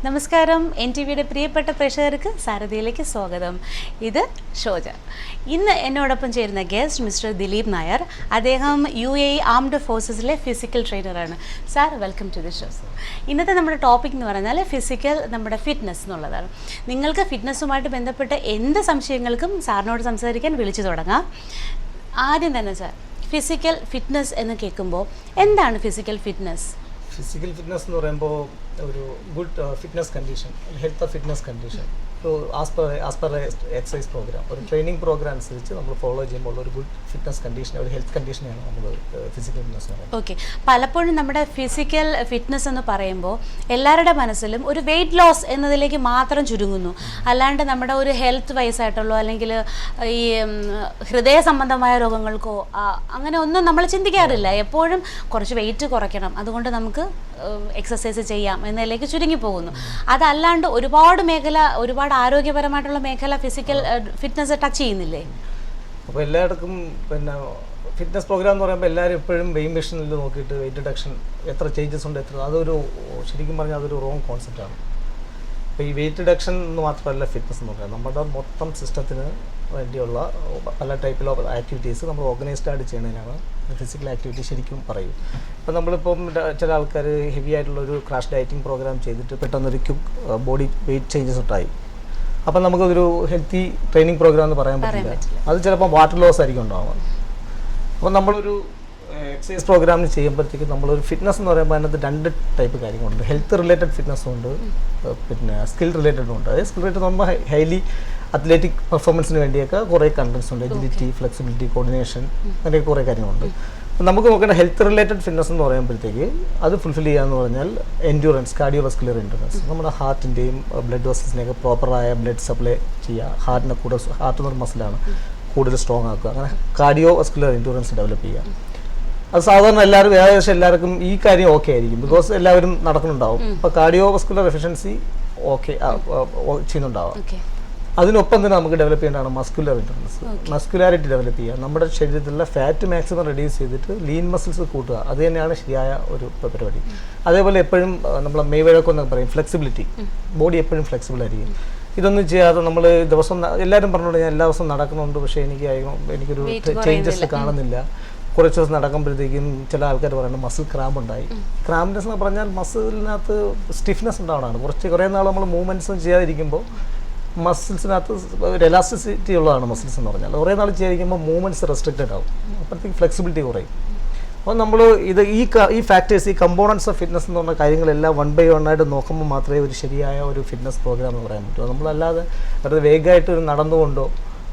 നമസ്കാരം. NTVയുടെ പ്രിയപ്പെട്ട പ്രേക്ഷകർക്ക് സാരഥിയിലേക്ക് സ്വാഗതം. ഇത് ഷോജ. ഇന്ന് എന്നോടൊപ്പം ചേരുന്ന ഗസ്റ്റ് മിസ്റ്റർ ദിലീപ് നായർ. അദ്ദേഹം UAE ആംഡ് ഫോഴ്സസിലെ ഫിസിക്കൽ ട്രെയിനറാണ്. Sir, welcome to the show. ഇന്നത്തെ നമ്മുടെ ടോപ്പിക് എന്ന് പറഞ്ഞാൽ നമ്മുടെ ഫിറ്റ്നസ് എന്നുള്ളതാണ്. നിങ്ങൾക്ക് ഫിറ്റ്നസ്സുമായിട്ട് ബന്ധപ്പെട്ട എന്ത് സംശയങ്ങൾക്കും സാറിനോട് സംസാരിക്കാൻ വിളിച്ചു തുടങ്ങാം. ആദ്യം തന്നെ സാർ, ഫിസിക്കൽ ഫിറ്റ്നസ് എന്ന് കേൾക്കുമ്പോൾ എന്താണ് ഫിസിക്കൽ ഫിറ്റ്നസ്? ഫിസിക്കൽ ഫിറ്റ്നസ് എന്ന് പറയുമ്പോൾ ഒരു good fitness condition, health fitness condition, as per exercise program, ഒരു ട്രെയിനിങ് പ്രോഗ്രാം അനുസരിച്ച് നമ്മൾ ഫോളോ ചെയ്യുമ്പോൾ ഒരു ഗുഡ് ഫിറ്റ്നസ് കണ്ടീഷൻ, ഒരു ഹെൽത്ത് കണ്ടീഷനെയാണ് നമ്മൾ ഫിസിക്കൽ ഫിറ്റ്നസ് എന്ന് പറയുന്നത്. ഓക്കെ, പലപ്പോഴും നമ്മുടെ ഫിസിക്കൽ ഫിറ്റ്നസ് എന്ന് പറയുമ്പോൾ എല്ലാവരുടെ മനസ്സിലും ഒരു വെയിറ്റ് ലോസ് എന്നതിലേക്ക് മാത്രം ചുരുങ്ങുന്നു. അല്ലാണ്ട് നമ്മുടെ ഒരു ഹെൽത്ത് വൈസ് ആയിട്ടുള്ളോ അല്ലെങ്കിൽ ഈ ഹൃദയ സംബന്ധമായ രോഗങ്ങൾക്കോ അങ്ങനെ ഒന്നും നമ്മൾ ചിന്തിക്കാറില്ല. എപ്പോഴും കുറച്ച് വെയിറ്റ് കുറയ്ക്കണം, അതുകൊണ്ട് നമുക്ക് എക്സസൈസ് ചെയ്യാം എന്നതിലേക്ക് ചുരുങ്ങി പോകുന്നു. അതല്ലാണ്ട് ഒരുപാട് ആരോഗ്യപരമായിട്ടുള്ള മേഖല ഫിസിക്കൽ ഫിറ്റ്നസ് ടച്ച് ചെയ്യുന്നില്ലേ? അപ്പോൾ എല്ലായിടത്തും പിന്നെ ഫിറ്റ്നസ് പ്രോഗ്രാം എന്ന് പറയുമ്പോൾ എല്ലാവരും എപ്പോഴും വെയിറ്റ് മെഷീനിൽ നോക്കിയിട്ട് വെയിറ്റ് റിഡക്ഷൻ എത്ര ചേഞ്ചസ് ഉണ്ട് അതൊരു ശരിക്കും പറഞ്ഞാൽ അതൊരു റോങ് കോൺസെപ്റ്റാണ്. അപ്പോൾ ഈ വെയിറ്റ് റിഡക്ഷൻ എന്ന് മാത്രമല്ല ഫിറ്റ്നസ് എന്ന് പറയുന്നത്, നമ്മുടെ മൊത്തം സിസ്റ്റത്തിന് വേണ്ടിയുള്ള പല ടൈപ്പിൽ ഓഫ് ആക്ടിവിറ്റീസ് നമ്മൾ ഓർഗനൈസ്ഡ് ആയിട്ട് ചെയ്യുന്നതിനാണ് ഫിസിക്കൽ ആക്ടിവിറ്റി ശരിക്കും പറയും. ഇപ്പോൾ നമ്മളിപ്പം ചില ആൾക്കാർ ഹെവി ആയിട്ടുള്ളൊരു ക്രാഷ് ഡയറ്റിംഗ് പ്രോഗ്രാം ചെയ്തിട്ട് പെട്ടെന്നൊരു ക്വിക്ക് ബോഡി വെയിറ്റ് ചേഞ്ചസ് ഉണ്ടായി. അപ്പം നമുക്കതൊരു ഹെൽത്തി ട്രെയിനിങ് പ്രോഗ്രാം എന്ന് പറയാൻ പറ്റില്ല. അത് ചിലപ്പോൾ വാട്ടർ ലോസ് ആയിരിക്കും ഉണ്ടാവുക. അപ്പോൾ നമ്മളൊരു എക്സസൈസ് പ്രോഗ്രാമിന് ചെയ്യുമ്പോഴത്തേക്കും നമ്മളൊരു ഫിറ്റ്നസ് എന്ന് പറയുമ്പോൾ അതിനകത്ത് രണ്ട് ടൈപ്പ് കാര്യങ്ങളുണ്ട്. ഹെൽത്ത് റിലേറ്റഡ് ഫിറ്റ്നസ്സും ഉണ്ട്, പിന്നെ സ്കിൽ റിലേറ്റഡും ഉണ്ട്. സ്കിൽ റിലേറ്റഡ് നമ്മൾ ഹൈലി അത്ലറ്റിക് പെർഫോമൻസിന് വേണ്ടിയൊക്കെ കുറേ കണ്ടൻസ് ഉണ്ട്. എജിലിറ്റി, ഫ്ലെക്സിബിലിറ്റി, കോർഡിനേഷൻ, അങ്ങനെയൊക്കെ കുറേ കാര്യങ്ങളുണ്ട്. അപ്പോൾ നമുക്ക് നോക്കേണ്ട ഹെൽത്ത് റിലേറ്റഡ് ഫിറ്റ്നസ് എന്ന് പറയുമ്പോഴത്തേക്ക് അത് ഫുൾഫിൽ ചെയ്യാന്ന് പറഞ്ഞാൽ എൻഡ്യൂറൻസ്, കാർഡിയോവസ്കുലർ എൻഡ്യൂറൻസ്, നമ്മുടെ ഹാർട്ടിൻ്റെയും ബ്ലഡ് വെസൽസിനെയൊക്കെ പ്രോപ്പറായ ബ്ലഡ് സപ്ലൈ ചെയ്യുക. ഹാർട്ടിനെ ഹാർട്ട് എന്നൊരു മസിലാണ് കൂടുതൽ സ്ട്രോങ് ആക്കുക. അങ്ങനെ കാർഡിയോവസ്കുലർ എൻഡ്യൂറൻസ് ഡെവലപ്പ് ചെയ്യുക. അത് സാധാരണ ഏകദേശം എല്ലാവർക്കും ഈ കാര്യം ഓക്കെ ആയിരിക്കും, ബിക്കോസ് എല്ലാവരും നടക്കുന്നുണ്ടാവും. അപ്പോൾ കാർഡിയോവസ്കുലർ എഫിഷ്യൻസി ഓക്കെ ചെയ്യുന്നുണ്ടാവാം. അതിനൊപ്പം തന്നെ നമുക്ക് ഡെവലപ്പ് ചെയ്യേണ്ടതാണ് മസ്കുലർ എൻഡ്യൂറൻസ്, മസ്കുലാരിറ്റി ഡെവലപ്പ് ചെയ്യുക. നമ്മുടെ ശരീരത്തിലുള്ള ഫാറ്റ് മാക്സിമം റെഡ്യൂസ് ചെയ്തിട്ട് ലീൻ മസിൽസ് കൂട്ടുക. അത് തന്നെയാണ് ശരിയായ ഒരു പരിപാടി. അതേപോലെ എപ്പോഴും നമ്മളെ മെയ്വഴക്കം പറയും ഫ്ലെക്സിബിലിറ്റി, ബോഡി എപ്പോഴും ഫ്ലെക്സിബിൾ ആയിരിക്കും. ഇതൊന്നും ചെയ്യാതെ നമ്മൾ ദിവസം എല്ലാവരും പറഞ്ഞോണ്ട് ഞാൻ എല്ലാ ദിവസവും നടക്കുന്നുണ്ട്, പക്ഷേ എനിക്കൊരു ചേഞ്ചസ് കാണുന്നില്ല. കുറച്ച് ദിവസം നടക്കുമ്പോഴത്തേക്കും ചില ആൾക്കാർ പറയുന്നത് മസിൽ ക്രാമ്പ് ഉണ്ടായി. ക്രാമ്പ്നെസ് എന്ന് പറഞ്ഞാൽ മസിലിനകത്ത് സ്റ്റിഫ്നെസ് ഉണ്ടാവണമാണ്. കുറേ നാൾ നമ്മൾ മൂവ്മെൻറ്റ്സും ചെയ്യാതിരിക്കുമ്പോൾ മസിൽസിനകത്ത് ഒരു എലാസ്റ്റിസിറ്റി ഉള്ളതാണ് മസിൽസ് എന്ന് പറഞ്ഞാൽ. കുറേ നാൾ ചെയ്യാതിരിക്കുമ്പോൾ മൂവ്മെൻറ്റ്സ് റെസ്ട്രിക്റ്റഡ് ആവും, അപ്പോഴത്തേക്ക് ഫ്ലെക്സിബിലിറ്റി കുറയും. അപ്പോൾ നമ്മൾ ഈ ഫാക്ടേഴ്സ്, ഈ കമ്പോണൻസ് ഓഫ് ഫിറ്റ്നസ് എന്ന് പറഞ്ഞ കാര്യങ്ങളെല്ലാം 1 by 1 ആയിട്ട് നോക്കുമ്പോൾ മാത്രമേ ഒരു ശരിയായ ഒരു ഫിറ്റ്നസ് പ്രോഗ്രാം എന്ന് പറയാൻ പറ്റൂ. നമ്മളല്ലാതെ വെറുതെ വേഗമായിട്ട് നടന്നുകൊണ്ടോ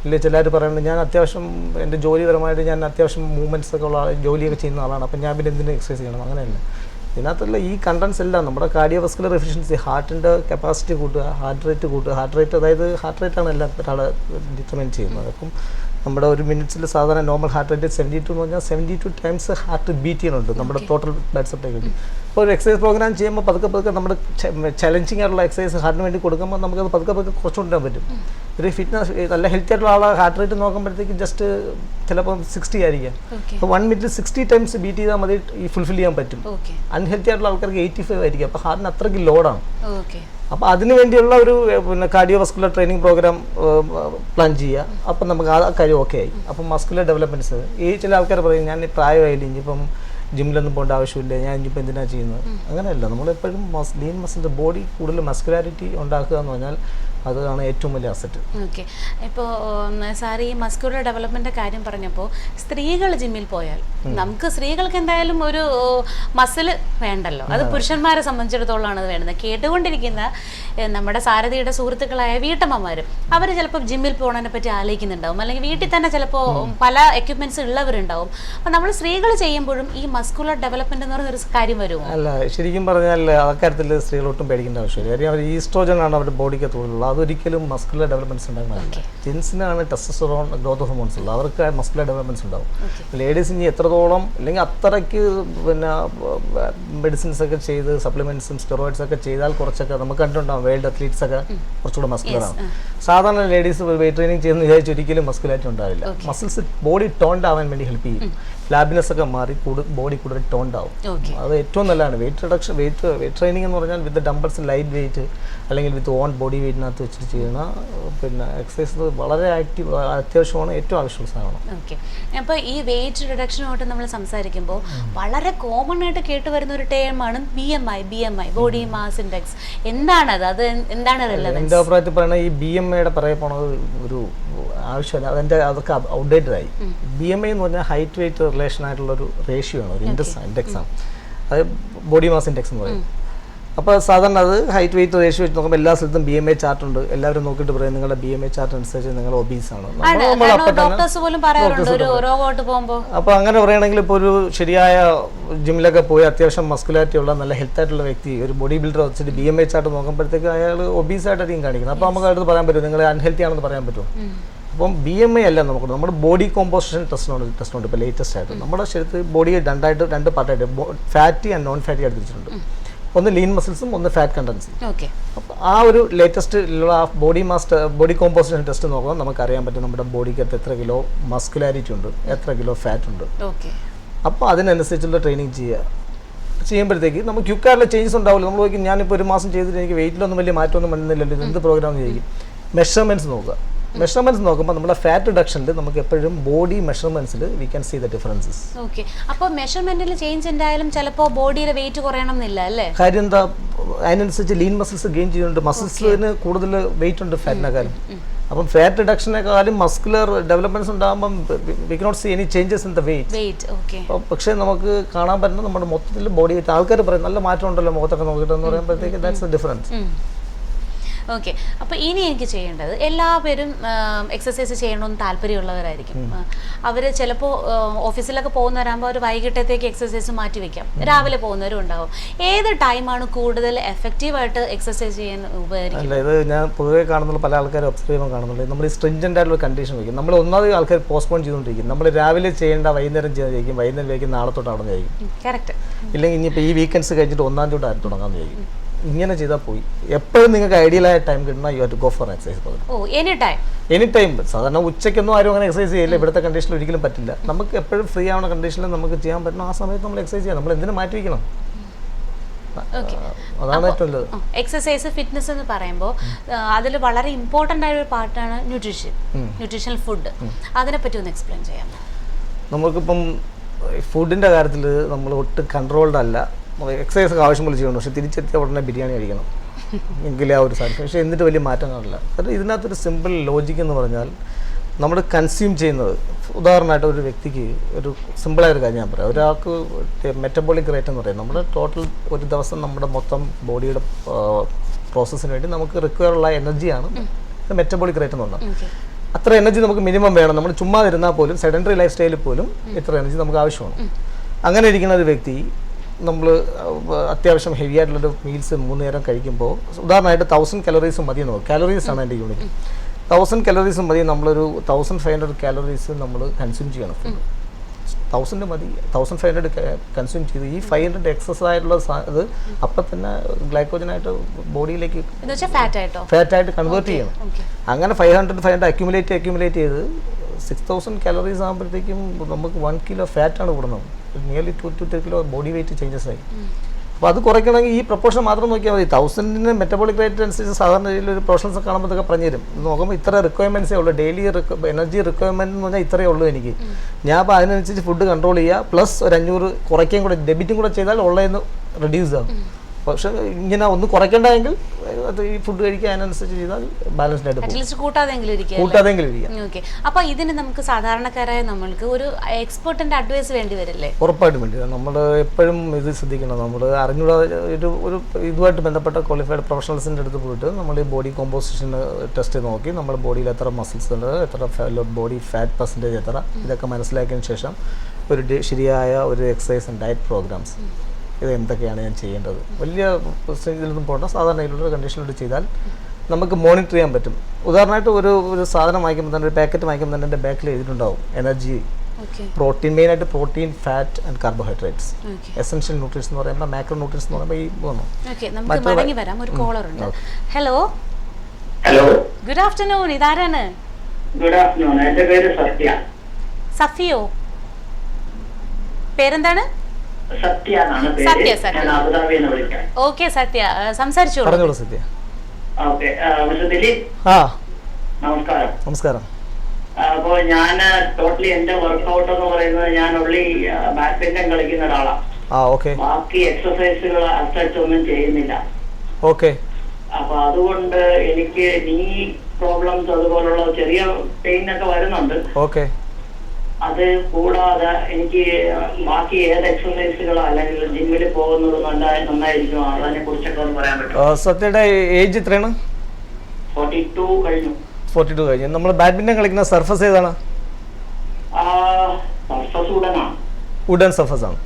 ഇല്ല. ചിലർ പറയുന്നത് ഞാൻ അത്യാവശ്യം എൻ്റെ ജോലിപരമായിട്ട് ഞാൻ അത്യാവശ്യം മൂവ്മെൻറ്റ്സ് ഒക്കെ ഉള്ള ജോലിയൊക്കെ ചെയ്യുന്ന ആളാണ്, അപ്പം ഞാൻ പിന്നെ എന്തിനും എക്സസൈസ് ചെയ്യണം? അങ്ങനെയല്ല. ഇതിനകത്തുള്ള ഈ കണ്ടൻസ് എല്ലാം നമ്മുടെ കാർഡിയോവസ്കുലർ എഫിഷ്യൻസി, ഹാർട്ടിൻ്റെ കപ്പാസിറ്റി കൂട്ടുക, ഹാർട്ട് റേറ്റ് കൂട്ടുക. ഹാർട്ട് റേറ്റാണ് എല്ലാം ഒരാളെ ഡിറ്റർമൈൻ ചെയ്യുന്നത്. അപ്പം നമ്മുടെ ഒരു മിനിറ്റ്സിൽ സാധാരണ നോർമൽ ഹാർട്ട് റേറ്റ് 72 എന്ന് പറഞ്ഞാൽ 72 ടൈംസ് ഹാർട്ട് ബീറ്റ് ചെയ്യുന്നുണ്ട് നമ്മുടെ ടോട്ടൽ ബ്ലഡ് സപ്ലൈ വേണ്ടി. അപ്പോൾ ഒരു എക്സസൈസ് പ്രോഗ്രാം ചെയ്യുമ്പോൾ പതുക്കെ നമ്മുടെ ചലഞ്ചിങ് ആയിട്ടുള്ള എക്സസൈസ് ഹാർട്ടിന് വേണ്ടി കൊടുക്കുമ്പോൾ നമുക്കത് പതുക്കെ കുറച്ചുകൊണ്ടുവരാൻ പറ്റും. ഒരു ഫിറ്റ്നസ് നല്ല ഹെൽത്തി ആയിട്ടുള്ള ആളെ ഹാർട്ട് റേറ്റ് നോക്കുമ്പോഴത്തേക്ക് ജസ്റ്റ് ചിലപ്പോൾ 60 ആയിരിക്കാം. അപ്പോൾ 1 മിനിറ്റ് 60 ടൈംസ് ബീറ്റ് ചെയ്താൽ മതി ഈ ഫുൾഫിൽ ചെയ്യാൻ പറ്റും. അൺഹെൽത്തി ആയിട്ടുള്ള ആൾക്കാർക്ക് 85 ആയിരിക്കും. അപ്പോൾ ഹാർട്ടിന് അത്രയ്ക്ക് ലോഡാണ്. അപ്പോൾ അതിന് വേണ്ടിയുള്ള ഒരു കാർഡിയോവസ്കുലർ ട്രെയിനിങ് പ്രോഗ്രാം പ്ലാൻ ചെയ്യുക. അപ്പം നമുക്ക് ആ കാര്യം ഓക്കെ ആയി. അപ്പം മസ്കുലർ ഡെവലപ്മെൻറ്റ്സ് ചില ആൾക്കാർ പറയും ഞാൻ പ്രായമായില്ല, ഇനിയിപ്പം ജിമ്മിലൊന്നും പോകേണ്ട ആവശ്യമില്ല, ഞാൻ ഇനിയിപ്പോൾ എന്തിനാണ് ചെയ്യുന്നത്? അങ്ങനെയല്ല. നമ്മളെപ്പോഴും ലീൻ മസിലിൻ്റെ ബോഡി കൂടുതൽ മസ്കുലാരിറ്റി ഉണ്ടാക്കുക എന്ന് പറഞ്ഞാൽ അതാണ് ഏറ്റവും വലിയ അസറ്റ്. ഓക്കെ, ഇപ്പോൾ സാർ ഈ മസ്കുലർ ഡെവലപ്മെൻറ്റിൻ്റെ കാര്യം പറഞ്ഞപ്പോൾ സ്ത്രീകൾ ജിമ്മിൽ പോയാൽ നമുക്ക് സ്ത്രീകൾക്ക് എന്തായാലും ഒരു മസിൽ വേണ്ടല്ലോ. അത് പുരുഷന്മാരെ സംബന്ധിച്ചിടത്തോളമാണ് അത് വേണ്ടത്. കേട്ടുകൊണ്ടിരിക്കുന്ന നമ്മുടെ സാരഥിയുടെ സുഹൃത്തുക്കളായ വീട്ടമ്മമാരും അവർ ചിലപ്പോൾ ജിമ്മിൽ പോകണതിനെ പറ്റി ആലോചിക്കുന്നുണ്ടാവും, അല്ലെങ്കിൽ വീട്ടിൽ തന്നെ ചിലപ്പോൾ പല എക്യുപ്മെൻറ്റ്സ് ഉള്ളവരുണ്ടാവും. അപ്പം നമ്മൾ സ്ത്രീകൾ ചെയ്യുമ്പോഴും ഈ മസ്കുലർ ഡെവലപ്മെൻറ്റ് എന്ന് പറയുന്ന ഒരു കാര്യം വരുമോ? അല്ല, ശരിക്കും പറഞ്ഞാൽ അക്കാര്യത്തിൽ സ്ത്രീകളൊട്ടും പേടിക്കേണ്ട ആവശ്യമില്ല. കാര്യം അവർ ഈസ്ട്രോജനാണ് അവരുടെ ബോഡിക്ക് തോന്നുള്ളത്. അതൊരിക്കലും മസ്കുലർ ഡെവലപ്മെൻറ്റ്സ് ഉണ്ടാകുന്നതല്ല. ജെൻസിനാണ് ടെസ്റ്റോസ്റ്ററോൺ ഗ്രോത്ത് ഹോർമോൺസ് ഉള്ളത്, അവർക്ക് മസ്കുലർ ഡെവലപ്മെൻറ്റ്സ് ഉണ്ടാവും. ലേഡീസ് ഇനി എത്രത്തോളം അല്ലെങ്കിൽ അത്രയ്ക്ക് പിന്നെ മെഡിസിൻസ് ഒക്കെ ചെയ്ത് സപ്ലിമെൻറ്റ്സും സ്റ്റെറോയിഡ്സ് ഒക്കെ ചെയ്താൽ കുറച്ചൊക്കെ നമുക്ക് കണ്ടിട്ടുണ്ടാകും. വേൾഡ് അത്ലീറ്റ്സ് ഒക്കെ കുറച്ചുകൂടെ മസ്കുലറാണ്. സാധാരണ ലേഡീസ് വെയിറ്റ് ട്രെയിനിങ് ചെയ്യുന്ന വിചാരിച്ച് ഒരിക്കലും മസ്കുലാരിറ്റി ഉണ്ടാവില്ല. മസിൽസ് ബോഡി ടോൺഡ് ആവാൻ വേണ്ടി ഹെൽപ്പ് ചെയ്യും. ഫ്ലാബിനെസ് ഒക്കെ മാറി ബോഡി കൂടുതൽ ടോൺഡ് ആവും. അത് ഏറ്റവും നല്ലതാണ്. വെയിറ്റ് റിഡക്ഷൻ, വെയിറ്റ് ട്രെയിനിങ് എന്ന് പറഞ്ഞാൽ വിത്ത് ഡംബിൾസ് ലൈറ്റ് വെയിറ്റ് അല്ലെങ്കിൽ വിത്ത് ഓൺ ബോഡി വെയിറ്റിനകത്ത് വെച്ചിട്ട് ചെയ്യുന്ന പിന്നെ എക്സസൈസ് വളരെ അത്യാവശ്യമാണ്, ഏറ്റവും ആവശ്യമുള്ള സാധനമാണ്. ഓക്കെ. അപ്പോൾ ഈ വെയിറ്റ് റിഡക്ഷനുമായിട്ട് നമ്മൾ സംസാരിക്കുമ്പോൾ വളരെ കോമൺ ആയിട്ട് കേട്ട് വരുന്ന ഒരു ടേമാണ് BMI, ബോഡി മാസ് ഇൻഡെക്സ്. എന്താണത്? അത് എന്താണ് റിലവൻസ്? എൻ്റെ അഭിപ്രായത്തിൽ പറയുന്നത് ഈ BMIയുടെ പറയപ്പോണത് ഒരു ആവശ്യമില്ല, അതൊക്കെ ഔട്ട്ഡേറ്റഡ് ആയി. BMI എന്ന് പറഞ്ഞാൽ ഹൈറ്റ് വെയിറ്റ് റിലേഷൻ ആയിട്ടുള്ള ഒരു റേഷ്യോ ആണ്, ഒരു ഇൻഡെക്സ് ആണ്. അത് ബോഡി മാസ് ഇൻഡെക്സ് എന്ന് പറയും. അപ്പോൾ സാധാരണ അത് ഹൈറ്റ് വെയിറ്റ് റേഷ്യോ വെച്ച് നോക്കുമ്പോൾ എല്ലാ സ്ഥലത്തും BMI ചാർട്ട് ഉണ്ട്. എല്ലാവരും നോക്കിയിട്ട് പറയും നിങ്ങളുടെ BMI ചാർട്ട് അനുസരിച്ച് നിങ്ങൾ ഒബീസ് ആണ്. അപ്പോൾ അങ്ങനെ പറയുകയാണെങ്കിൽ ഇപ്പോൾ ഒരു ശരിയായ ജിമ്മിലൊക്കെ പോയി അത്യാവശ്യം മസ്കുലാരിറ്റി ഉള്ള നല്ല ഹെൽത്ത് ആയിട്ടുള്ള വ്യക്തി ഒരു ബോഡി ബിൽഡർ വെച്ചിട്ട് BMI ചാർട്ട് നോക്കുമ്പോഴത്തേക്ക് അയാൾ ഒബീസ് ആയിട്ടായിരിക്കും കാണിക്കുന്നത്. അപ്പോൾ നമുക്ക് അടുത്ത് പറയാൻ പറ്റും നിങ്ങൾ അൺഹെൽത്തി ആണെന്ന് പറയാൻ പറ്റും. അപ്പം BMI അല്ല നമുക്ക്, നമ്മുടെ ബോഡി കോമ്പോസിഷൻ ടെസ്റ്റ് ഉണ്ട് ഇപ്പോൾ ലേറ്റസ്റ്റ് ആയിട്ട്. നമ്മുടെ ശരീരത്തിൽ ബോഡി രണ്ട് പാർട്ടായിട്ട് ഫാറ്റി ആൻഡ് നോൺ ഫാറ്റി ആയിട്ട് തിരിച്ചിട്ടുണ്ട്. ഒന്ന് ലീൻ മസിൽസും ഒന്ന് ഫാറ്റ് കണ്ടൻസും. അപ്പോൾ ആ ഒരു ലേറ്റസ്റ്റ് ബോഡി കോമ്പോസിഷൻ ടെസ്റ്റ് നോക്കുമ്പോൾ നമുക്കറിയാൻ പറ്റും നമ്മുടെ ബോഡിക്കകത്ത് എത്ര കിലോ മസ്കുലാരിറ്റി ഉണ്ട്, എത്ര കിലോ ഫാറ്റ് ഉണ്ട്. അപ്പോൾ അതിനനുസരിച്ചുള്ള ട്രെയിനിങ് ചെയ്യുമ്പോഴത്തേക്ക് നമുക്ക് ക്യുക്കായിട്ടുള്ള ചേഞ്ചസ് ഉണ്ടാവില്ല. നമ്മൾ നോക്കി ഞാനിപ്പോൾ ഒരു മാസം ചെയ്തിട്ട് എനിക്ക് വെയിറ്റിലൊന്നും വലിയ മാറ്റമൊന്നും വരുന്നില്ലല്ലോ, എന്ത് പ്രോഗ്രാം ചെയ്യും. മെഷർമെൻറ്റ്സ് നോക്കുക. മെഷർമെന്റ്സ് നോക്കുമ്പോൾ നമ്മുടെ ഫാറ്റ് റിഡക്ഷനിൽ നമുക്ക് എപ്പോഴും ബോഡി മെഷർമെന്റ്സിൽ we can see the differences. Okay. അപ്പോൾ മെഷർമെന്റിൽ ചേഞ്ച് ഉണ്ടായാലും ചിലപ്പോൾ ബോഡിയുടെ വെയിറ്റ് കുറയണം എന്നില്ല അല്ലേ? കാര്യം എന്താ, അതിനനുസരിച്ച് ലീൻ മസിൽസ് ഗെയിൻ ചെയ്യുന്നുണ്ട്. മസിൽസിന് കൂടുതൽ വെയിറ്റ് ഉണ്ട് ഫാറ്റിനെക്കാളും. അപ്പം ഫാറ്റ് റിഡക്ഷനെക്കാളും മസ്കുലർ ഡെവലപ്മെന്റ്സ് ഉണ്ടാകുമ്പോൾ we cannot see any changes in the weight. പക്ഷേ നമുക്ക് കാണാൻ പറ്റുന്ന നമ്മുടെ മൊത്തത്തിൽ ബോഡി വെയിറ്റ് ആൾക്കാർ പറയും നല്ല മാറ്റം ഉണ്ടല്ലോ മുഖത്തൊക്കെ നോക്കിയിട്ടെന്ന് പറയുമ്പോഴത്തേക്ക് ദാറ്റ്സ് ദ ഡിഫറൻസ്. ഓക്കെ. അപ്പോൾ ഇനി എനിക്ക് ചെയ്യേണ്ടത്, എല്ലാവരും എക്സസൈസ് ചെയ്യണമെന്ന് താല്പര്യമുള്ളവരായിരിക്കും. അവർ ചിലപ്പോൾ ഓഫീസിലൊക്കെ പോകുന്നവരാകുമ്പോൾ അവർ വൈകിട്ടത്തേക്ക് എക്സസൈസ് മാറ്റി വയ്ക്കാം, രാവിലെ പോകുന്നവരും ഉണ്ടാവും. ഏത് ടൈമാണ് കൂടുതൽ എഫക്റ്റീവായിട്ട് എക്സസൈസ് ചെയ്യാൻ ഉപകരിക്കുന്നത്? ഇത് ഞാൻ പൊതുവേ കാണുന്നുള്ള പല ആൾക്കാരും ഒബ്സർവ് ചെയ്യുമ്പോൾ കാണുന്നുണ്ട്, നമ്മൾ ഈ സ്ട്രിഞ്ചൻ്റ് ആയിട്ടുള്ള കണ്ടീഷൻ വയ്ക്കും. നമ്മൾ ഒന്നാമത് ആൾക്കാർ പോസ്റ്റ്പോൺ ചെയ്തുകൊണ്ടിരിക്കും. നമ്മൾ രാവിലെ ചെയ്യേണ്ട വൈകുന്നേരം ചെയ്യാതിരിക്കും, വൈകുന്നേരം വയ്ക്കും നാളെ തൊട്ട് അവിടെ കഴിക്കും. കറക്റ്റ്. ഇല്ലെങ്കിൽ ഇനിയിപ്പോൾ ഈ വീക്കെൻഡ്സ് കഴിഞ്ഞിട്ട് 1-ാം തീയതി ആരും തുടങ്ങാമെന്ന് കഴിക്കും. ഇങ്ങനെ ചെയ്താൽ പോയി. എപ്പോഴും നിങ്ങൾക്ക് ഐഡിയലായ ടൈം കിട്ടുന്ന you have to go for exercise. Any time. സാധാരണ ഉച്ചയ്ക്കൊന്നും ആരും അങ്ങനെ എക്സസൈസ് ചെയ്യില്ല, ഇവിടുത്തെ കണ്ടീഷനിൽ ഒരിക്കലും പറ്റില്ല. നമുക്ക് എപ്പോഴും ഫ്രീ ആവുന്ന കണ്ടീഷനിൽ നമുക്ക് ചെയ്യാൻ പറ്റുന്ന ആ സമയത്ത് നമ്മൾ എക്സസൈസ് ചെയ്യണം. നമ്മൾ എന്തിനു മാറ്റി വയ്ക്കണം? അതാണ് ഏറ്റവും നല്ലത്. എക്സസൈസ് ഫിറ്റ്നസ് എന്ന് പറയുമ്പോൾ അതിൽ വളരെ ഇമ്പോർട്ടൻ്റ് ആയ ഒരു പാർട്ടാണ് ന്യൂട്രീഷണൽ ഫുഡ്. അതിനെപ്പറ്റി ഒന്ന് എക്സ്പ്ലെയിൻ ചെയ്യാമോ? നമുക്കിപ്പം ഫുഡിൻ്റെ കാര്യത്തിൽ നമ്മൾ ഒട്ടും കൺട്രോൾഡ് അല്ല. എക്സസൈസ് ഒക്കെ ആവശ്യം പോലെ ചെയ്യണം, പക്ഷേ തിരിച്ചെത്തിയ ഉടനെ ബിരിയാണി കഴിക്കണം എങ്കിലേ ആ ഒരു സാധനം. പക്ഷേ എന്നിട്ട് വലിയ മാറ്റം കാണില്ല. കാരണം ഇതിനകത്തൊരു സിമ്പിൾ ലോജിക്ക് എന്ന് പറഞ്ഞാൽ നമ്മൾ കൺസ്യൂം ചെയ്യുന്നത്, ഉദാഹരണമായിട്ട് ഒരു വ്യക്തിക്ക് ഒരു സിമ്പിളായൊരു കാര്യം ഞാൻ പറയാം. ഒരാൾക്ക് മെറ്റബോളിക് റേറ്റ് എന്ന് പറയും, നമ്മുടെ ടോട്ടൽ ഒരു ദിവസം നമ്മുടെ മൊത്തം ബോഡിയുടെ പ്രോസസ്സിന് വേണ്ടി നമുക്ക് റിക്വയർ ഉള്ള എനർജിയാണ് മെറ്റബോളിക് റേറ്റ് എന്ന് പറഞ്ഞാൽ. അത്ര എനർജി നമുക്ക് മിനിമം വേണം. നമ്മൾ ചുമ്മാ ഇരുന്നാൽ പോലും സെഡൻറ്ററി ലൈഫ് സ്റ്റൈലിൽ പോലും ഇത്ര എനർജി നമുക്ക് ആവശ്യമാണ്. അങ്ങനെ ഇരിക്കുന്ന ഒരു വ്യക്തി നമ്മൾ അത്യാവശ്യം ഹെവി ആയിട്ടുള്ളൊരു മീൽസ് 3 നേരം കഴിക്കുമ്പോൾ ഉദാഹരണമായിട്ട് 1000 കലോറീസ് മതി എന്ന് പറയും. കലോറീസാണ് എൻ്റെ യൂണിറ്റ്. 1000 കലോറീസ് മതി. നമ്മളൊരു 1500 കാലറീസ് നമ്മൾ കൺസ്യൂം ചെയ്യണം. 1000 മതി. 1500 കൺസ്യൂം ചെയ്ത് ഈ 500 എക്സസ് ആയിട്ടുള്ള ഇത് അപ്പം തന്നെ ഗ്ലൈക്കോജനായിട്ട് ബോഡിയിലേക്ക് ഫാറ്റായിട്ട് കൺവേർട്ട് ചെയ്യണം. അങ്ങനെ 500 അക്യുമുലേറ്റ് ചെയ്ത് 6000 കാലറീസ് ആകുമ്പോഴത്തേക്കും നമുക്ക് 1 കിലോ ഫാറ്റാണ് കൂടുന്നത്. Nearly 2 to 3 kilo body weight changes ആയി. അപ്പോൾ അത് കുറയ്ക്കണമെങ്കിൽ ഈ പ്രൊപ്പോർഷൻ മാത്രം നോക്കിയാൽ മതി. 1000 മെറ്റബോളിക് റേറ്റ് അനുസരിച്ച് സാധാരണ രീതിയിൽ ഒരു പ്രൊഫഷൻസ് കാണുമ്പോൾ ഇതൊക്കെ പറഞ്ഞുതരും. നോക്കുമ്പോൾ ഇത്ര റിക്വയർമെൻറ്റ്സേ ഉള്ളൂ. ഡെയിലി എനർജി റിക്വയർമെൻറ്റ് എന്ന് പറഞ്ഞാൽ ഇത്രയേ ഉള്ളൂ എനിക്ക്. ഞാൻ അപ്പോൾ അതിനനുസരിച്ച് ഫുഡ് കൺട്രോൾ ചെയ്യുക, പ്ലസ് ഒരു 500 കുറയ്ക്കുകയും കൂടെ ഡെബിറ്റും കൂടെ ചെയ്താൽ ഉള്ളതെന്ന് റെഡ്യൂസ് ആകും. പക്ഷേ ഇങ്ങനെ ഒന്ന് കുറയ്ക്കേണ്ടതെങ്കിൽ അത് ഈ ഫുഡ് കഴിക്കാൻ അതിനനുസരിച്ച് ചെയ്താൽ ബാലൻസ്ഡ് ആയിട്ട് കൂട്ടാതെങ്കിലും ഇരിക്കാം. ഓക്കെ. അപ്പോൾ ഇതിന് നമുക്ക് സാധാരണക്കാരായ നമ്മൾക്ക് ഒരു എക്സ്പെർട്ടിന്റെ അഡ്വൈസ് വേണ്ടി വരില്ലേ? ഉറപ്പായിട്ടും വേണ്ടി. നമ്മൾ എപ്പോഴും ഇത് ശ്രദ്ധിക്കണം. നമ്മൾ അറിഞ്ഞൂടാ ഒരു ഇതുമായിട്ട് ബന്ധപ്പെട്ട ക്വാളിഫൈഡ് പ്രൊഫഷണൽസിൻ്റെ അടുത്ത് പോയിട്ട് നമ്മൾ ഈ ബോഡി കോമ്പോസിഷൻ ടെസ്റ്റ് നോക്കി നമ്മുടെ ബോഡിയിൽ എത്ര മസിൽസ് ഉണ്ട്, എത്ര ബോഡി ഫാറ്റ് പെർസെൻറ്റേജ് എത്ര, ഇതൊക്കെ മനസ്സിലാക്കിയതിന് ശേഷം ഒരു ശരിയായ ഒരു എക്സസൈസ് ആൻഡ് ഡയറ്റ് പ്രോഗ്രാംസ് ഇത് എന്തൊക്കെയാണ് ഞാൻ ചെയ്യേണ്ടത്. വലിയ ഇതിലൊന്നും പോകണ്ട, സാധാരണ ഇതിലുള്ള കണ്ടീഷനിലോട്ട് ചെയ്താൽ നമുക്ക് മോണിറ്റർ ചെയ്യാൻ പറ്റും. ഉദാഹരണമായിട്ട് ഒരു സാധനം വാങ്ങിക്കുമ്പോൾ തന്നെ, ഒരു പാക്കറ്റ് വാങ്ങിക്കുമ്പോൾ തന്നെ എൻ്റെ ബാക്കിൽ എഴുതിയിട്ടുണ്ടാവും എനർജി, പ്രോട്ടീൻ, മെയിനായിട്ട് protein, fat and carbohydrates, essential nutrition എന്ന് പറയുമ്പോൾ, മാക്രോ ന്യൂട്രീഷൻ എന്ന് പറയുമ്പോൾ ഈ മൂന്ന്. Hello good afternoon. ഇതാരാണ്? Good afternoon. എൻ്റെ പേര് സഫിയോ. പേരെന്താണ്? സത്യ എന്നാണ് സത്യ, പേര്. സത്യ. ഞാൻ അബുദാബിയിൽ നിന്ന് വിളിക്കാം. ഓക്കെ സത്യ, സംസാരിച്ചോളൂ. പറഞ്ഞോളൂ സത്യ. ഓക്കെ, മിസ്റ്റർ ദിലീപ്, ആ നമസ്കാരം. നമസ്കാരം. അപ്പോൾ ഞാൻ ടോട്ടലി എന്റെ വർക്ക്ഔട്ട് എന്ന് പറയുന്നത് ഞാൻ ഉള്ളി ബാഡ്മിന്റൺ കളിക്കുന്ന ഒരാളാണ്. ഓക്കെ ബാക്കി എക്സസൈസുകൾ അസച്ച് ഒന്നും ചെയ്യുന്നില്ല. ഓക്കെ. അപ്പൊ അതുകൊണ്ട് എനിക്ക് നീ പ്രോബ്ലംസ് അതുപോലുള്ള ചെറിയ പെയിൻ ഒക്കെ വരുന്നുണ്ട്. ഓക്കെ. അത് കൂടാതെ എനിക്ക് ബാക്കി ഏത് എക്സസൈസുകളോ അല്ലെങ്കിൽ ജിമ്മിൽ പോകുന്നത് നന്നായിരിക്കും, അതിനെ കുറിച്ചൊക്കെ ഒന്ന് പറയാൻ പറ്റുമോ? സത്യയുടെ ഏജ് എത്രയാണ്? 42 കഴിഞ്ഞു. 42 കഴിഞ്ഞു. നമ്മൾ ബാഡ്മിന്റൺ കളിക്കുന്ന സർഫസ് ഏതാണ്? വുഡൻ സർഫസ് ആണ്.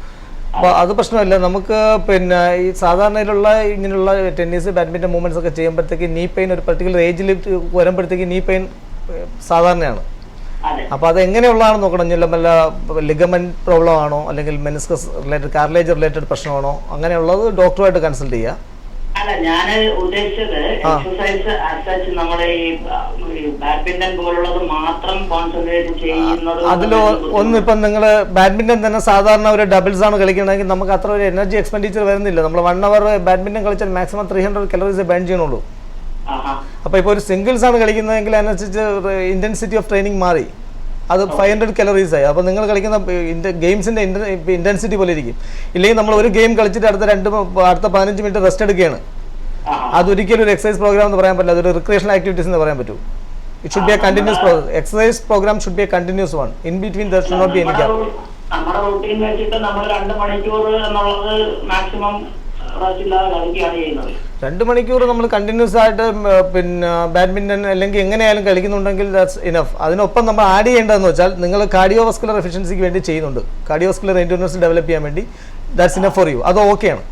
അപ്പോൾ അത് പ്രശ്നമല്ല. നമുക്ക് പിന്നെ ഈ സാധാരണയിലുള്ള ഇങ്ങനെയുള്ള ടെന്നീസ് ബാഡ്മിന്റൺ മൂവ്മെന്റ്സ് ഒക്കെ ചെയ്യുമ്പോഴത്തേക്ക് നീ പെയിൻ ഒരു പർട്ടിക്കുലർ ഏജിൽ വരുമ്പോഴത്തേക്ക് നീ പെയിൻ സാധാരണയാണ്. അപ്പോൾ അത് എങ്ങനെയുള്ളതാണെന്ന് നോക്കണം. വല്ല ലിഗമെന്റ് പ്രോബ്ലം ആണോ അല്ലെങ്കിൽ മെനിസ്കസ് റിലേറ്റഡ് കാർലേജ് റിലേറ്റഡ് പ്രശ്നമാണോ, അങ്ങനെയുള്ളത് ഡോക്ടറുമായിട്ട് കൺസൾട്ട് ചെയ്യുക. അല്ല, ഞാൻ ഉദ്ദേശിച്ചത് എക്സസൈസ് ആസ് നമ്മുടെ ഈ ബാഡ്മിന്റൺ പോലുള്ളത് മാത്രം കോൺസെൻട്രേറ്റ് ചെയ്യുന്നത്. അതിൽ ഒന്നും ഇപ്പം നിങ്ങൾ ബാഡ്മിന്റൺ തന്നെ സാധാരണ ഒരു ഡബിൾസ് ആണ് കളിക്കണമെങ്കിൽ നമുക്ക് അത്ര ഒരു എനർജി എക്സ്പെൻഡിച്ചർ വരുന്നില്ല. നമ്മൾ 1 hour ബാഡ്മിന്റൺ കളിച്ചാൽ മാക്സിമം 300 calories ബേൺ ചെയ്യണുള്ളൂ. അപ്പോൾ ഇപ്പോൾ ഒരു സിംഗിൾസ് ആണ് കളിക്കുന്നതെങ്കിൽ അതിനനുസരിച്ച് ഇന്റൻസിറ്റി ഓഫ് ട്രെയിനിങ് മാറി, അത് 500 calories ആയി. അപ്പോൾ നിങ്ങൾ കളിക്കുന്ന ഗെയിംസിന്റെ ഇന്റൻസിറ്റി പോലെ ഇരിക്കും. ഇല്ലെങ്കിൽ നമ്മൾ ഒരു ഗെയിം കളിച്ചിട്ട് അടുത്ത 15 മിനിറ്റ് റെസ്റ്റ് എടുക്കുകയാണ്. അതൊരിക്കലും ഒരു എക്സസൈസ് പ്രോഗ്രാം എന്ന് പറയാൻ പറ്റില്ല, അതൊരു റിക്രിയേഷണൽ ആക്ടിവിറ്റീസ് എന്ന് പറയാൻ പറ്റൂ. It should be a continuous program. Exercise program should be a continuous one. In between there should not be any gap. നമ്മുടെ റൂട്ടീൻ വെച്ചിട്ട് നമ്മൾ 2 മണിക്കൂർ എന്നുള്ളത് മാക്സിമം റെസ്റ്റ് ഇല്ലാതെ കളിക്കുകയാണ് ചെയ്യുന്നത്. 2 മണിക്കൂർ നമ്മൾ കണ്ടിന്യൂസ് ആയിട്ട് പിന്നെ ബാഡ്മിന്റൺ അല്ലെങ്കിൽ എങ്ങനെയായാലും കളിക്കുന്നുണ്ടെങ്കിൽ ദാറ്റ്സ് ഇനഫ്. അതിനൊപ്പം നമ്മൾ ആഡ് ചെയ്യേണ്ടതെന്ന് വെച്ചാൽ നിങ്ങൾ കാർഡിയോവസ്കുലർ എഫിഷ്യൻസിക്ക് വേണ്ടി ചെയ്യുന്നുണ്ട്, കാർഡിയോവസ്കുലർ എൻഡ്യൂറൻസ് ഡെവലപ്പ് ചെയ്യാൻ വേണ്ടി. That's enough for you. അത് ഓക്കെയാണ്.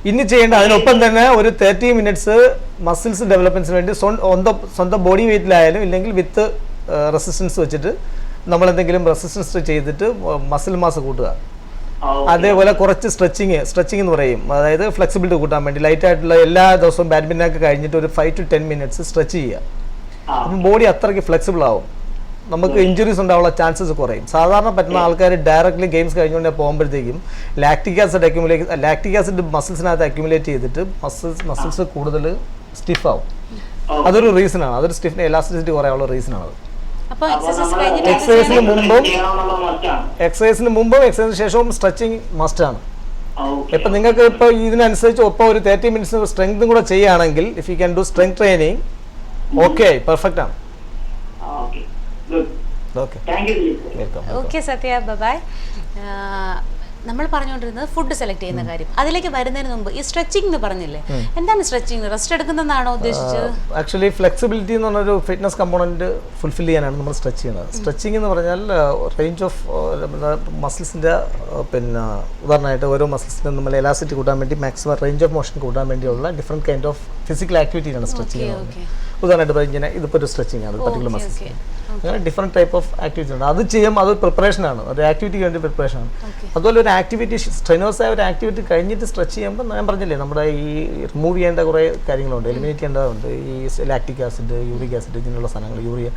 ഇനി ചെയ്യേണ്ട അതിനൊപ്പം തന്നെ ഒരു 30 minutes മസിൽസ് ഡെവലപ്മെന്റ്സിന് വേണ്ടി സ്വന്തം ബോഡി വെയിറ്റിലായാലും ഇല്ലെങ്കിൽ വിത്ത് റെസിസ്റ്റൻസ് വെച്ചിട്ട് നമ്മളെന്തെങ്കിലും റെസിസ്റ്റൻസ് ചെയ്തിട്ട് മസിൽ മാസ് കൂട്ടുക. അതേപോലെ കുറച്ച് സ്ട്രെച്ചിങ് എന്ന് പറയും, അതായത് ഫ്ലെക്സിബിലിറ്റി കൂട്ടാൻ വേണ്ടി ലൈറ്റായിട്ടുള്ള എല്ലാ ദിവസവും ബാഡ്മിൻ്റൺ ഒക്കെ കഴിഞ്ഞിട്ട് ഒരു 5 to 10 minutes സ്ട്രെച്ച് ചെയ്യുക. അപ്പം ബോഡി അത്രയ്ക്ക് ഫ്ലെക്സിബിൾ ആവും, നമുക്ക് ഇഞ്ചുറീസ് ഉണ്ടാവാനുള്ള ചാൻസസ് കുറയും. സാധാരണ പറ്റുന്ന ആൾക്കാർ ഡയറക്റ്റ്ലി ഗെയിംസ് കഴിഞ്ഞുകൊണ്ട് പോകുമ്പോഴത്തേക്കും ലാക്റ്റിക് ആസിഡ് മസിൽസിനകത്ത് അക്യുമുലേറ്റ് ചെയ്തിട്ട് മസിൽസ് കൂടുതൽ സ്റ്റിഫ് ആവും. അതൊരു റീസണാണ്, അതൊരു സ്റ്റിഫിന് എലാസ്റ്റിസിറ്റി കുറയാനുള്ള റീസണാണ്. എക്സസൈസിന് മുമ്പും എക്സസൈസിന് ശേഷവും സ്ട്രെച്ചിങ് മസ്റ്റ് ആണ്. ഇപ്പം നിങ്ങൾക്ക് ഇപ്പോൾ ഇതിനനുസരിച്ച് ഒപ്പം ഒരു 30 minutes സ്ട്രെങ്തും കൂടെ ചെയ്യുകയാണെങ്കിൽ if you can do strength training, okay, perfect ആണ്. Okay Sathya, bye. നമ്മൾ പറഞ്ഞുകൊണ്ടിരുന്നത് ഫുഡ് സെലക്ട് ചെയ്യുന്ന കാര്യം. അതിലേക്ക് വരുന്നതിന് മുമ്പ് ഈ സ്ട്രെച്ചിങ് എന്ന് പറഞ്ഞില്ലേ, എന്താണ് സ്ട്രെച്ചിങ്? റെസ്റ്റ് എടുക്കുന്നതാണോ ഉദ്ദേശിച്ചത്? ആക്ച്വലി ഫ്ലെക്സിബിലിറ്റി എന്ന് പറഞ്ഞൊരു ഫിറ്റ്നസ് കമ്പോണന്റ് ഫുൾഫിൽ ചെയ്യാനാണ് നമ്മൾ സ്ട്രെച്ച് ചെയ്യുന്നത്. സ്ട്രെച്ചിങ് എന്ന് പറഞ്ഞാൽ റേഞ്ച് ഓഫ് മസിൽസിൻ്റെ പിന്നെ ഉദാഹരണമായിട്ട് ഓരോ മസിൽസിനും നമ്മൾ എലാസിറ്റി കൂട്ടാൻ വേണ്ടി മാക്സിമം റേഞ്ച് ഓഫ് മോഷൻ കൂട്ടാൻ വേണ്ടിയുള്ള ഡിഫറെൻറ്റ് കൈൻഡ് ഓഫ് ഫിസിക്കൽ ആക്ടിവിറ്റിയാണ് സ്ട്രെച്ചിങ്. ഉദാഹരണമായിട്ട് പറഞ്ഞാൽ ഇതിപ്പോൾ ഒരു സ്ട്രെച്ചിങ് ആണ്, പർട്ടിക്കുലർ മസിൽസ്. അങ്ങനെ ഡിഫറെൻറ്റ് ടൈപ്പ് ഓഫ് ആക്ടിവിറ്റീസ് ഉണ്ട്. അത് ചെയ്യുമ്പോൾ അത് പ്രിപ്പറേഷനാണ്, ഒരു ആക്ടിവിറ്റിക്ക് വേണ്ടി പ്രിപ്പറേഷനാണ്. അതുപോലെ ഒരു ആക്ടിവിറ്റി സ്ട്രെനോസ് ആയ ഒരു ആക്ടിവിറ്റി കഴിഞ്ഞിട്ട് സ്ട്രെച്ച് ചെയ്യുമ്പോൾ ഞാൻ പറഞ്ഞില്ലേ നമ്മുടെ ഈ റിമൂവ് ചെയ്യേണ്ട കുറേ കാര്യങ്ങളുണ്ട്, എലിമിനേറ്റ് ചെയ്യേണ്ടതുണ്ട്. ഈ ലാക്റ്റിക് ആസിഡ്, യൂറിക് ആസിഡ്, ഇങ്ങനെയുള്ള സാധനങ്ങൾ, യൂറിയ,